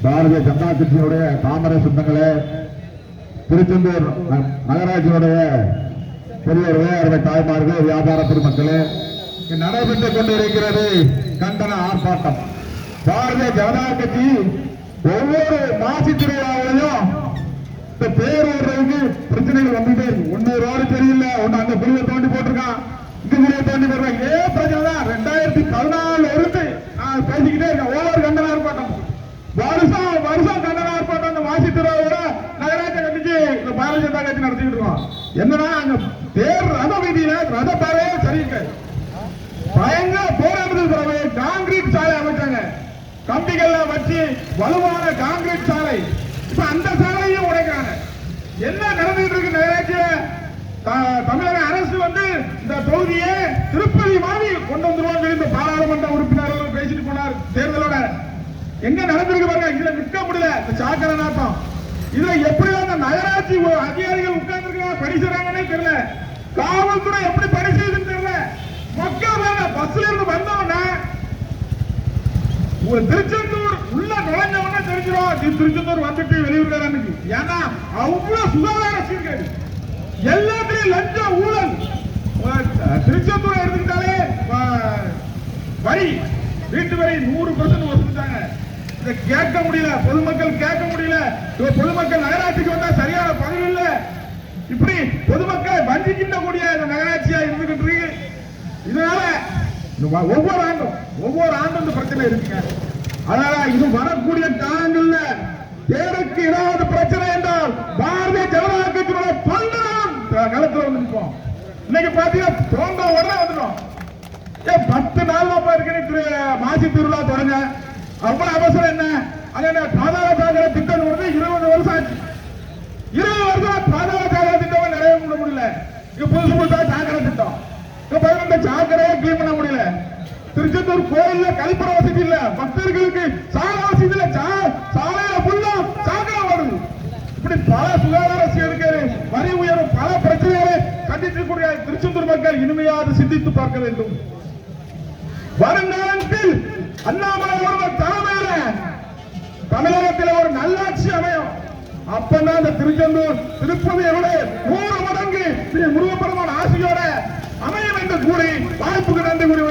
பாரதிய ஜனதா கட்சியினுடைய தாமரை சொந்தங்களே, திருச்செந்தூர் நகராட்சியினுடைய பெரியவர்களே, அறுவை தாய்மார்கள், வியாபார பெருமக்களே, நடைபெற்றுக் கொண்டிருக்கிறது கண்டன ஆர்ப்பாட்டம். பாரதிய ஜனதா கட்சி ஒவ்வொரு மாசி திருவிழாவிலையும் இந்த பேரூருக்கு பிரச்சனைகள் வந்துட்டே இருக்கு. ஒன்னு ரோடு சரியில்லை, ஒன்னு அங்க குழுவை தோண்டி போட்டிருக்கான், இந்த குழுவை தோண்டி போடுறான். இதே பிரச்சனை தான் 2014 இருந்து நான் பேசிக்கிட்டே இருக்கேன். ஒவ்வொரு கண்டன ஆர்ப்பாட்டம், வருஷம் கண்டன ஆர்ப்பாட்டம் அந்த மாசி திருவிழாவோட நகராட்சி கட்டிச்சு இந்த பாரதிய ஜனதா கட்சி நடத்திக்கிட்டு இருக்கோம். என்னன்னா அங்க பேர் ரத வீதியில ரத பாதையே சரியில்லை, பயங்கர போராட்டத்துக்கு பிறகு கான்கிரீட் சாலை அமைச்சாங்க. கம்பிகள்லாம் வச்சு வலுவான கான்கிரீட் சாலை, இப்ப அந்த சாலையும் உடைக்கிறாங்க. என்ன நடந்துட்டு இருக்கு நகராட்சியில? தமிழக அரசு வந்து இந்த தொகுதியை திருப்பதி மாதிரி கொண்டு வந்துருவாங்க. இந்த பாராளுமன்ற உறுப்பினர்கள் பேசிட்டு போனார் தேர்தலோட. எங்க நடந்திருக்கு பாருங்க. இதுல நிற்க முடியல, இந்த சாக்கரை நாட்டம். இதுல எப்படி அந்த நகராட்சி அதிகாரிகள் உட்கார்ந்து இருக்காங்க, பணி செய்றாங்கன்னே தெரியல. காவல்துறை எப்படி பணி செய்யுதுன்னு தெரியல. மக்கள் பஸ்ல இருந்து வந்தவன ஒரு திருச்செந்தூர் உள்ள நுழைஞ்சவன தெரிஞ்சிடும் திருச்செந்தூர் வந்துட்டு வெளியூர்ல. ஏன்னா அவ்வளவு சுகாதார சீர்கேடு, எல்லாத்திலையும் லஞ்ச ஊழல். திருச்செந்தூர் எடுத்துக்கிட்டாலே வரி, வீட்டு வரி 100% வசூலிச்சாங்க. இதை கேட்க முடியல, பொதுமக்கள் கேட்க முடியல. பொதுமக்கள் நகராட்சிக்கு வந்தா சரியான பதில் இல்ல. இப்படி பொதுமக்கள் வஞ்சிக்கின்ற கூடிய நகராட்சியா இருந்துகிட்டு இருக்கு. இதனால ஒவ்வொரு ஆண்டும் இந்த பிரச்சனை இருக்குங்க. அதனால இது வரக்கூடிய காலங்கள்ல பேருக்கு ஏதாவது பிரச்சனை என்றால் பாரதிய ஜனதா கட்சியோட பந்தனம் களத்துல வந்து நிற்போம். இன்னைக்கு பாத்தீங்கன்னா தோண்ட உடனே வந்துடும். 10 நாள் இருக்கு மாசி திருவிழா தொடங்க. அவ்வளவு அவசரம் என்ன? அங்க பாதாள சாகர திட்டம் வந்து 20 வருஷம் ஆச்சு. 20 வருஷம் பாதாள சாகர திட்டம் நிறைவேற்ற முடியல. இங்க புதுசா சாகர திட்டம், இந்த சாக்கரையை கிளீன் பண்ண முடியல. திருச்செந்தூர் கோயில்ல கழிப்பற வசதி இல்ல, பக்தர்களுக்கு சாலை வசதி இல்ல, சாலையில ஃபுல்லா சாக்கரை வருது. இப்படி பல சுகாதார சீர்கேடு, வரி உயர்வு, பல பிரச்சனைகளை கண்டித்து கூடிய திருச்செந்தூர் மக்கள் இனிமையாக சிந்தித்து பார்க்க வேண்டும். வருங்காலத்தில் அண்ணாமலை ஒருவர் தலைமையில தமிழகத்தில் ஒரு நல்லாட்சி அமையும். அப்பதான் இந்த திருச்செந்தூர் திருப்பதியை விட 100 மடங்கு ஸ்ரீ முருகப்பெருமான் ஆசியோட அமையும் என்று கூறி வாய்ப்புக்கு நன்றி கூறி